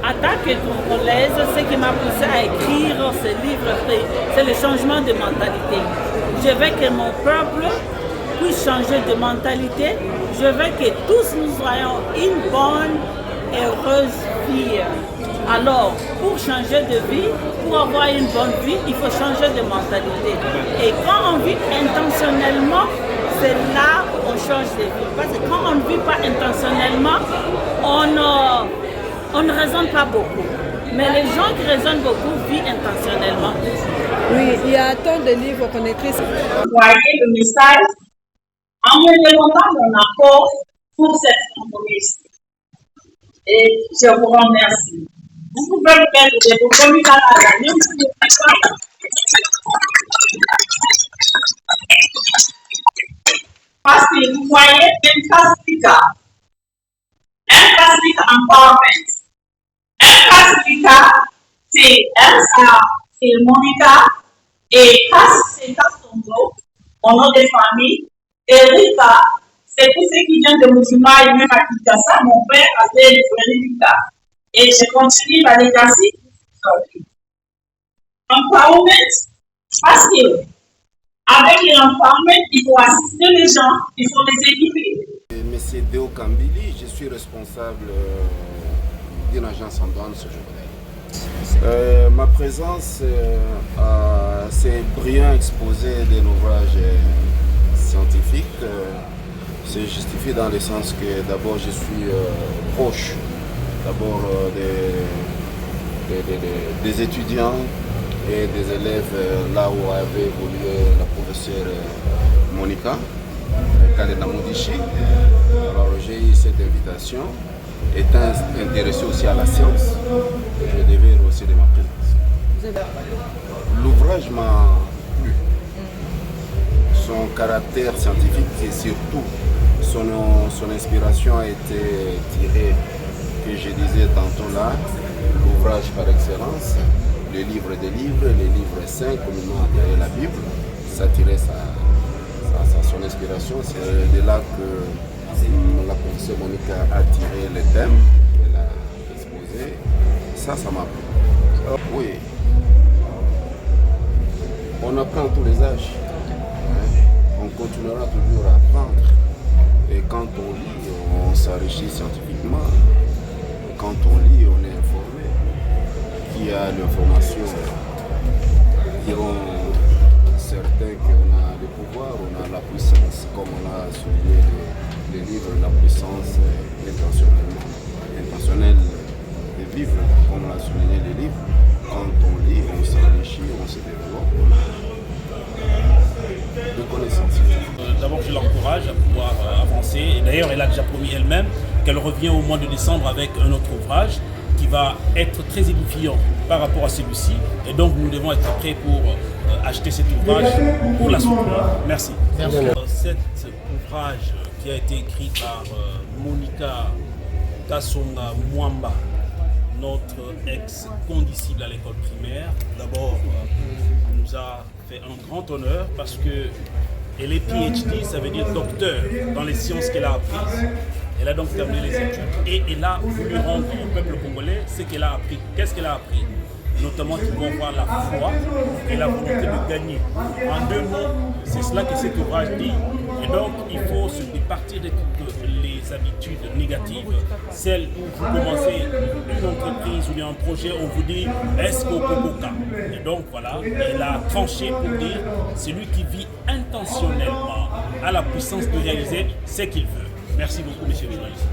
attaque congolaise, ce qui m'a poussé à écrire ce livre, c'est le changement de mentalité. Je veux que mon peuple puisse changer de mentalité. Je veux que tous nous soyons une bonne, heureuse vie. Alors, pour changer de vie, pour avoir une bonne vie, il faut changer de mentalité. Et quand on vit intentionnellement, c'est là où on change de vie. Parce que quand on ne vit pas intentionnellement, on ne raisonne pas beaucoup. Mais les gens qui raisonnent beaucoup vivent intentionnellement. Oui, il y a tant de livres qu'on écrit. Voyez le message en me demandant mon accord pour cette compromise. Et je vous remercie. Vous pouvez me mettre des compromis à la même parce que vous voyez un classificat empowerment. Un classificat, c'est Elsa, c'est Monica, et Cass, c'est Kassongo, mon nom de famille, et Rita, c'est tout ce qui vient de Mujima et même à Kinshasa, mon père avait le Rita. Et je continue ma legacy. Empowerment, parce que avec l'empowerment, il faut assister les gens, il faut les équiper. Monsieur Deo Kambili, je suis responsable d'une agence en douane ce jour-là. Ma présence c'est brillant exposé d'un ouvrage scientifique. C'est justifié dans le sens que d'abord je suis proche d'abord des étudiants et des élèves là où avait évolué la professeure Monica Kalena Modichi. Alors j'ai eu cette invitation, étant intéressé aussi à la science, je devais rehausser de ma présence. L'ouvrage m'a plu. Son caractère scientifique et surtout son inspiration a été tirée, que je disais tantôt là, l'ouvrage par excellence, le livre des livres, les livres saints, communément appelé la Bible, ça tirait son inspiration. C'est de là que la professeure Monica a tiré les thèmes qu'elle a exposés. Ça m'a plu. Oui, on apprend à tous les âges. On continuera toujours à apprendre. Et quand on lit, on s'enrichit scientifiquement. Et quand on lit, on est informé. Qui a l'information diront certains qu'on a le pouvoir, on a la puissance, comme on a souligné les livres, la puissance intentionnelle de vivre, comme on a souligné les livres. Quand on lit, on s'enrichit, on se développe, on a de connaissances. D'abord, je l'encourage à pouvoir avancer. Et d'ailleurs, elle a déjà promis elle-même qu'elle revient au mois de décembre avec un autre ouvrage qui va être très édifiant par rapport à celui-ci. Et donc, nous devons être prêts pour acheter cet ouvrage pour la soutenir. Merci. Cet ouvrage qui a été écrit par Monica Kassonga Mwamba, notre ex-condisciple à l'école primaire, d'abord nous a fait un grand honneur parce que elle est PhD, ça veut dire docteur dans les sciences qu'elle a apprises. Elle a donc terminé les études et elle a voulu rendre au peuple congolais ce qu'elle a appris. Qu'est-ce qu'elle a appris? Notamment qu'ils vont voir la foi et la volonté de gagner. En deux mots, c'est cela que cet ouvrage dit. Et donc, il faut se départir de toutes les habitudes négatives, celles où vous commencez une entreprise ou bien un projet, on vous dit est-ce qu'au Koboka? Et donc voilà, elle a tranché pour dire celui qui vit intentionnellement a la puissance de réaliser ce qu'il veut. Merci beaucoup, monsieur le journaliste.